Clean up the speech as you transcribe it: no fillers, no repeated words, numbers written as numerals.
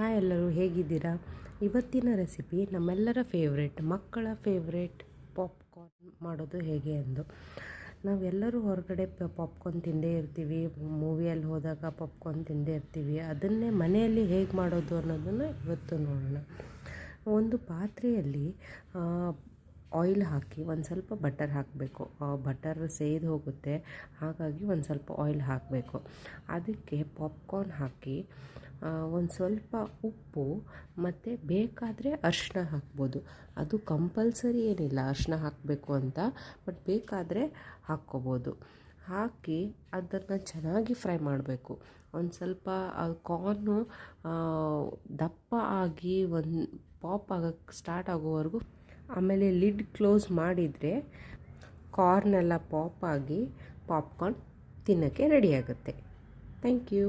Hi ಎಲ್ಲರೂ ಹೇಗಿದ್ದೀರಾ? ಇವತ್ತಿನ ರೆಸಿಪಿ ನಮ್ಮೆಲ್ಲರ ಫೇವ್ರೆಟ್, ಮಕ್ಕಳ ಫೇವ್ರೆಟ್ ಪಾಪ್ಕಾರ್ನ್ ಮಾಡೋದು ಹೇಗೆ ಎಂದು. ನಾವೆಲ್ಲರೂ ಹೊರಗಡೆ ಪಾಪ್ಕಾರ್ನ್ ತಿಂದೇ ಇರ್ತೀವಿ, ಮೂವಿಯಲ್ಲಿ ಹೋದಾಗ ಪಾಪ್ಕಾರ್ನ್ ತಿಂದೇ ಇರ್ತೀವಿ. ಅದನ್ನೇ ಮನೆಯಲ್ಲಿ ಹೇಗೆ ಮಾಡೋದು ಅನ್ನೋದನ್ನು ಇವತ್ತು ನೋಡೋಣ. ಒಂದು ಪಾತ್ರೆಯಲ್ಲಿ ಆಯಿಲ್ ಹಾಕಿ ಒಂದು ಸ್ವಲ್ಪ ಬಟರ್ ಹಾಕಬೇಕು. ಬಟರ್ ಸೇದಿ ಹೋಗುತ್ತೆ, ಹಾಗಾಗಿ ಒಂದು ಸ್ವಲ್ಪ ಆಯಿಲ್ ಹಾಕಬೇಕು. ಅದಕ್ಕೆ ಪಾಪ್ಕಾರ್ನ್ ಹಾಕಿ ಒಂದು ಸ್ವಲ್ಪ ಉಪ್ಪು ಮತ್ತು ಬೇಕಾದರೆ ಅರಿಶಿನ ಹಾಕ್ಬೋದು. ಅದು ಕಂಪಲ್ಸರಿ ಏನಿಲ್ಲ ಅರಿಶಿನ ಹಾಕಬೇಕು ಅಂತ, ಬಟ್ ಬೇಕಾದರೆ ಹಾಕ್ಕೋಬೋದು. ಹಾಕಿ ಅದನ್ನು ಚೆನ್ನಾಗಿ ಫ್ರೈ ಮಾಡಬೇಕು. ಒಂದು ಸ್ವಲ್ಪ ಕಾರ್ನು ದಪ್ಪ ಆಗಿ ಒಂದು ಪಾಪ್ ಆಗೋಕ್ಕೆ ಸ್ಟಾರ್ಟ್ ಆಗೋವರೆಗೂ, ಆಮೇಲೆ ಲಿಡ್ ಕ್ಲೋಸ್ ಮಾಡಿದರೆ ಕಾರ್ನೆಲ್ಲ ಪಾಪ್ ಆಗಿ ಪಾಪ್ಕಾರ್ನ್ ತಿನ್ನೋಕ್ಕೆ ರೆಡಿಯಾಗುತ್ತೆ. Thank you.